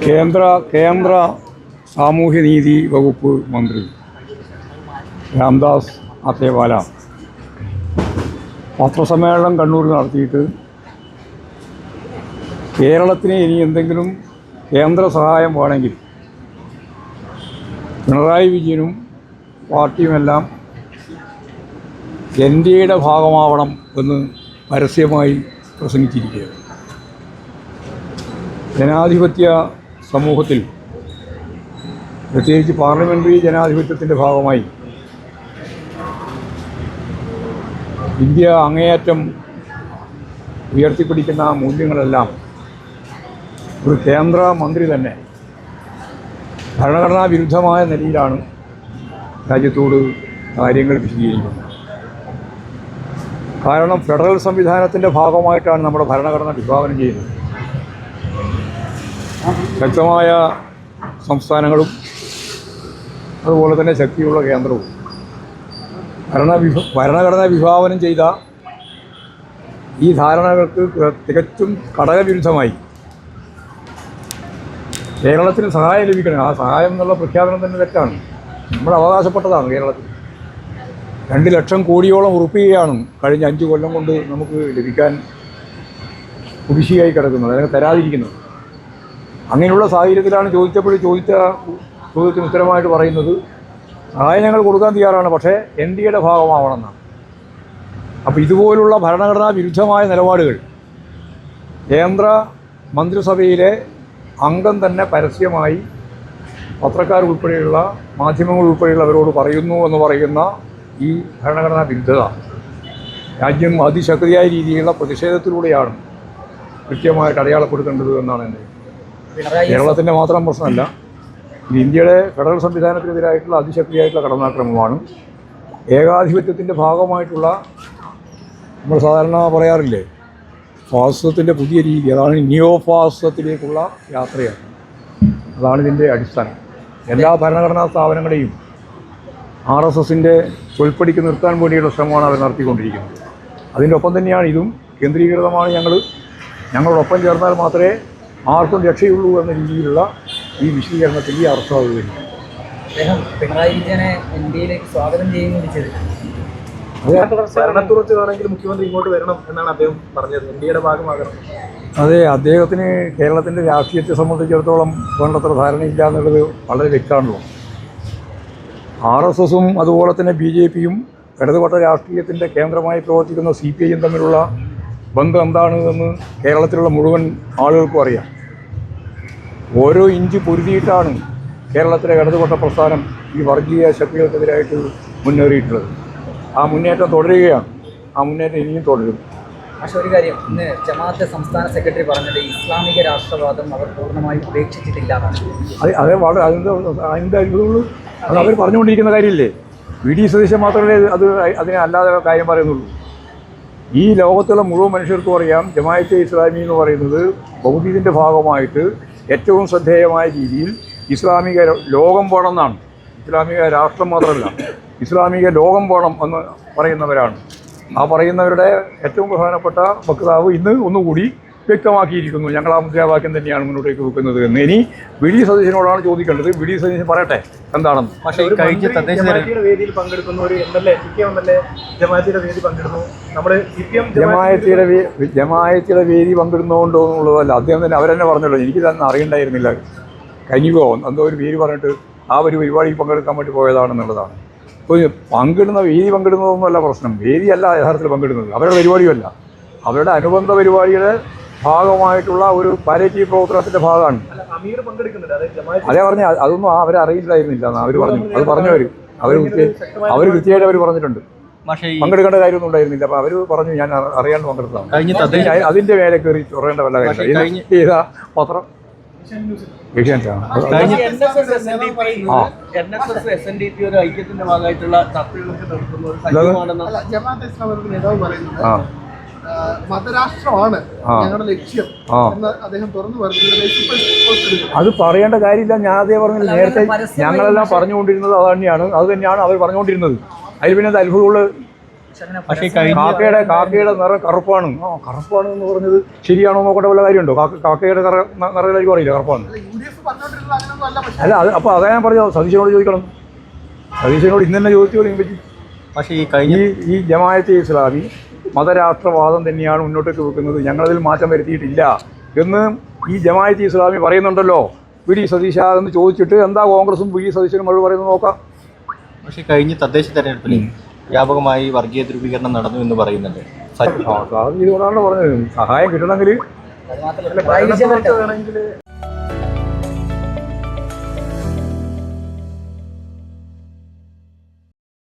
കേന്ദ്ര സാമൂഹ്യനീതി വകുപ്പ് മന്ത്രി രാംദാസ് അത്തേവാല പത്രസമ്മേളനം കണ്ണൂരിൽ നടത്തിയിട്ട് കേരളത്തിന് ഇനി എന്തെങ്കിലും കേന്ദ്ര സഹായം വേണമെങ്കിൽ പിണറായി വിജയനും പാർട്ടിയുമെല്ലാം എൻഡിഎയുടെ ഭാഗമാവണം എന്ന് പരസ്യമായി പ്രസംഗിച്ചിരിക്കുകയാണ്. ജനാധിപത്യ സമൂഹത്തിൽ പ്രത്യേകിച്ച് പാർലമെൻ്ററി ജനാധിപത്യത്തിൻ്റെ ഭാഗമായി ഇന്ത്യ അങ്ങേയറ്റം ഉയർത്തിപ്പിടിക്കുന്ന മൂല്യങ്ങളെല്ലാം ഒരു കേന്ദ്ര മന്ത്രി തന്നെ ഭരണഘടനാ വിരുദ്ധമായ നിലയിലാണ് രാജ്യത്തോട് കാര്യങ്ങൾ വിശദീകരിക്കുന്നത്. കാരണം ഫെഡറൽ സംവിധാനത്തിൻ്റെ ഭാഗമായിട്ടാണ് നമ്മുടെ ഭരണഘടന വിഭാവനം ചെയ്യുന്നത്. ശക്തമായ സംസ്ഥാനങ്ങളും അതുപോലെ തന്നെ ശക്തിയുള്ള കേന്ദ്രവും ഭരണഘടന വിഭാവനം ചെയ്ത ഈ ധാരണകൾക്ക് തികച്ചും ഘടകവിരുദ്ധമായി കേരളത്തിന് സഹായം ലഭിക്കണം. ആ സഹായം എന്നുള്ള പ്രഖ്യാപനം തന്നെ തെറ്റാണ്. നമ്മൾ അവകാശപ്പെട്ടതാണ്. കേരളത്തിൽ 2 ലക്ഷം കോടിയോളം ഉറുപ്പികയാണ് കഴിഞ്ഞ 5 കൊല്ലം കൊണ്ട് നമുക്ക് ലഭിക്കാൻ കുടിശ്ശികയായി കിടക്കുന്നത്, അതിനെ തരാതിരിക്കുന്നത്. അങ്ങനെയുള്ള സാഹചര്യത്തിലാണ് ചോദ്യത്തിന് ഉത്തരമായിട്ട് പറയുന്നത് സഹായം ഞങ്ങൾ കൊടുക്കാൻ തയ്യാറാണ്, പക്ഷേ എൻഡിഎയുടെ ഭാഗമാവണമെന്നാണ്. അപ്പോൾ ഇതുപോലുള്ള ഭരണഘടനാ വിരുദ്ധമായ നിലപാടുകൾ കേന്ദ്ര മന്ത്രിസഭയിലെ അംഗം തന്നെ പരസ്യമായി പത്രക്കാരുൾപ്പെടെയുള്ള മാധ്യമങ്ങൾ ഉൾപ്പെടെയുള്ളവരോട് പറയുന്നു എന്ന് പറയുന്ന ഈ ഭരണഘടനാ വിരുദ്ധത രാജ്യം അതിശക്തിയായ രീതിയിലുള്ള പ്രതിഷേധത്തിലൂടെയാണ് കൃത്യമായിട്ട് അടയാളപ്പെടുത്തേണ്ടത് എന്നാണ് എൻ്റെ. കേരളത്തിൻ്റെ മാത്രം പ്രശ്നമല്ല, ഇത് ഇന്ത്യയുടെ ഫെഡറൽ സംവിധാനത്തിനെതിരായിട്ടുള്ള അതിശക്തിയായിട്ടുള്ള കടന്നാക്രമണമാണ്. ഏകാധിപത്യത്തിൻ്റെ ഭാഗമായിട്ടുള്ള നമ്മൾ സാധാരണ പറയാറില്ലേ ഫാസിസത്തിൻ്റെ പുതിയ രീതി, അതാണ് നിയോ ഫാസിസത്തിലേക്കുള്ള യാത്രയാണ്. അതാണ് ഇതിൻ്റെ അടിസ്ഥാനം. എല്ലാ ഭരണഘടനാ സ്ഥാപനങ്ങളെയും RSSൻ്റെ ചൊൽപ്പടിക്ക് നിർത്താൻ വേണ്ടിയുള്ള ശ്രമമാണ് അവർ നടത്തിക്കൊണ്ടിരിക്കുന്നത്. അതിൻ്റെ ഒപ്പം തന്നെയാണ് ഇതും കേന്ദ്രീകൃതമാണ്. ഞങ്ങളോടൊപ്പം ചേർന്നാൽ മാത്രമേ ആർക്കും രക്ഷയുള്ളൂ എന്ന രീതിയിലുള്ള ഈ വിശദീകരണത്തിൽ ഈ അർത്ഥമാവുകയും അദ്ദേഹം പിണറായി വിജയനെ ഇന്ത്യയിലേക്ക് സ്വാഗതം ചെയ്യുന്നത്. ഭരണത്തുറച്ച് വേണമെങ്കിൽ മുഖ്യമന്ത്രി ഇങ്ങോട്ട് വരണം എന്നാണ് അദ്ദേഹം പറഞ്ഞത്, ഇന്ത്യയുടെ ഭാഗമാകണം. അതെ, അദ്ദേഹത്തിന് കേരളത്തിൻ്റെ രാഷ്ട്രീയത്തെ സംബന്ധിച്ചിടത്തോളം വേണ്ടത്ര ധാരണയില്ല എന്നുള്ളത് വളരെ വ്യക്തമാണല്ലോ. RSSും അതുപോലെ തന്നെ BJPയും ഇടതുപക്ഷ രാഷ്ട്രീയത്തിൻ്റെ കേന്ദ്രമായി പ്രവർത്തിക്കുന്ന CPIയും തമ്മിലുള്ള ബന്ധം എന്താണ് എന്ന് കേരളത്തിലുള്ള മുഴുവൻ ആളുകൾക്കും അറിയാം. ഓരോ ഇഞ്ച് പൊരുതിയിട്ടാണ് കേരളത്തിലെ ഇടതുപക്ഷ പ്രസ്ഥാനം ഈ വർഗീയ ശക്തികൾക്കെതിരായിട്ട് മുന്നേറിയിട്ടുള്ളത്. ആ മുന്നേറ്റം തുടരുകയാണ്. ആ മുന്നേറ്റം ഇനിയും തുടരും. പക്ഷെ ഒരു കാര്യം, ഇന്ന് ജമാഅത്തെ സംസ്ഥാന സെക്രട്ടറി പറഞ്ഞത് ഇസ്ലാമിക രാഷ്ട്രവാദം അവർ പൂർണ്ണമായും ഉപേക്ഷിച്ചിട്ടില്ല. അതേ വളരെ അതിൻ്റെ അത്ഭുതമുള്ളൂ. അത് അവർ പറഞ്ഞുകൊണ്ടിരിക്കുന്ന കാര്യമില്ലേ. VD സതീശൻ മാത്രമേ അതിനെ അല്ലാതെ കാര്യം പറയുന്നുള്ളൂ. ഈ ലോകത്തുള്ള മുഴുവൻ മനുഷ്യർക്കും അറിയാം ജമാഅത്തെ ഇസ്ലാമി എന്ന് പറയുന്നത് ബൗദ്ധീതിൻ്റെ ഭാഗമായിട്ട് ഏറ്റവും ശ്രദ്ധേയമായ രീതിയിൽ ഇസ്ലാമിക ലോകം വേണമെന്നാണ്. ഇസ്ലാമിക രാഷ്ട്രം മാത്രമല്ല, ഇസ്ലാമിക ലോകം വേണം എന്ന് പറയുന്നവരാണ്. ആ പറയുന്നവരുടെ ഏറ്റവും പ്രധാനപ്പെട്ട വക്താവ് ഇന്ന് ഒന്നുകൂടി വ്യക്തമാക്കിയിരിക്കുന്നു, ഞങ്ങൾ ആ മുദ്രാവാക്യം തന്നെയാണ് മുന്നോട്ടേക്ക് വെക്കുന്നത് എന്ന്. ഇനി VD സതീശനോടാണ് ചോദിക്കേണ്ടത്. VD സതീശൻ പറയട്ടെ എന്താണെന്ന്. പക്ഷേ ജമാഅത്തിന്റെ വേദിയിൽ പങ്കെടുക്കുന്ന ഒരു MLA ജമാഅത്തിന്റെ വേദി പങ്കെടുക്കുന്നു. നമ്മൾ ജമാഅത്തിന്റെ വേദി പങ്കെടുന്നുകൊണ്ടോ എന്നുള്ളതല്ല, അദ്ദേഹം തന്നെ അവരെന്നെ പറഞ്ഞല്ലോ. എനിക്ക് തന്നെ അറിയണ്ടായിരുന്നില്ല. കനിവോ എന്തോ ഒരു പേര് പറഞ്ഞിട്ട് ആ ഒരു പരിപാടിയിൽ പങ്കെടുക്കാൻ വേണ്ടി പോയതാണെന്നുള്ളതാണ്. അപ്പോൾ വേദി പങ്കെടുന്നതൊന്നുമല്ല പ്രശ്നം. വേദിയല്ല യഥാർത്ഥത്തിൽ പങ്കെടുക്കുന്നത്, അവരുടെ പരിപാടിയുമല്ല, അവരുടെ അനുബന്ധ പരിപാടിയുടെ ഭാഗമായിട്ടുള്ള ഒരു പാലിയേറ്റീവ് പ്രവർത്തനത്തിൻ്റെ ഭാഗമാണ്. അതേ പറഞ്ഞ അതൊന്നും അവരെ അറിയില്ലായിരുന്നില്ല എന്ന് അവർ പറഞ്ഞു. അത് പറഞ്ഞവർ കൃത്യമായിട്ട് അവർ പറഞ്ഞിട്ടുണ്ട്. പങ്കെടുക്കേണ്ട കാര്യമൊന്നും ഉണ്ടായിരുന്നില്ല. അപ്പോൾ അവർ പറഞ്ഞു ഞാൻ അറിയാണ്ട് പങ്കെടുത്തതാണ്. അതിൻ്റെ മേലെ കയറി ചൊറേണ്ട വല്ല കാര്യം ഏതാ പത്രം ഏഷ്യാനെറ്റാണ്. മതരാഷ്ട്രമാണ് ആ. ഞങ്ങളുടെ ലക്ഷ്യം ആ. എന്ന് അദ്ദേഹം തുറന്നു പറഞ്ഞു. അത് പറയേണ്ട കാര്യമില്ല. ഞാൻ അതേ പറഞ്ഞില്ല. നേരത്തെ ഞങ്ങളെല്ലാം പറഞ്ഞുകൊണ്ടിരുന്നത് അത് തന്നെയാണ്. അത് തന്നെയാണ് അവർ പറഞ്ഞുകൊണ്ടിരുന്നത്. അതിൽ പിന്നെ അത് അത്ഭുതമുള്ള പക്ഷേ കാക്കയുടെ നിറം കറുപ്പാണ്. കറുപ്പാണ് എന്ന് പറഞ്ഞത് ശരിയാണോ നോക്കേണ്ട വല്ല കാര്യമുണ്ടോ? കാക്കയുടെ നിറം എനിക്ക് പറയില്ല കറുപ്പാണ്. UDF പറഞ്ഞുകൊണ്ടിരുന്നത് അങ്ങനെയൊന്നും അല്ല. പക്ഷേ അല്ല അത് അപ്പോൾ അതാ ഞാൻ പറഞ്ഞത്. സതീശനോട് ചോദിക്കണം. സതീശനോട് ഇന്ന് തന്നെ ചോദിച്ചോളൂ പറ്റി. പക്ഷേ ഈ ജമാഅത്തെ ഇസ്ലാമി മതരാഷ്ട്രവാദം തന്നെയാണ് മുന്നോട്ടേക്ക് വെക്കുന്നത്, ഞങ്ങളതിൽ മാറ്റം വരുത്തിയിട്ടില്ല എന്ന് ഈ ജമാഅത്തെ ഇസ്ലാമി പറയുന്നുണ്ടല്ലോ. വി ഡി സതീശ എന്ന് ചോദിച്ചിട്ട് എന്താ കോൺഗ്രസും വി ഡി സതീശനും മഴ പറയുന്നത് നോക്കാം. പക്ഷേ കഴിഞ്ഞ തദ്ദേശ തെരഞ്ഞെടുപ്പിൽ വ്യാപകമായി വർഗീയ ധ്രുവീകരണം നടന്നു എന്ന് പറയുന്നുണ്ട്. ഇതുകൊണ്ടാണ് പറഞ്ഞത് സഹായം കിട്ടണമെങ്കിൽ അത് മാത്രമല്ല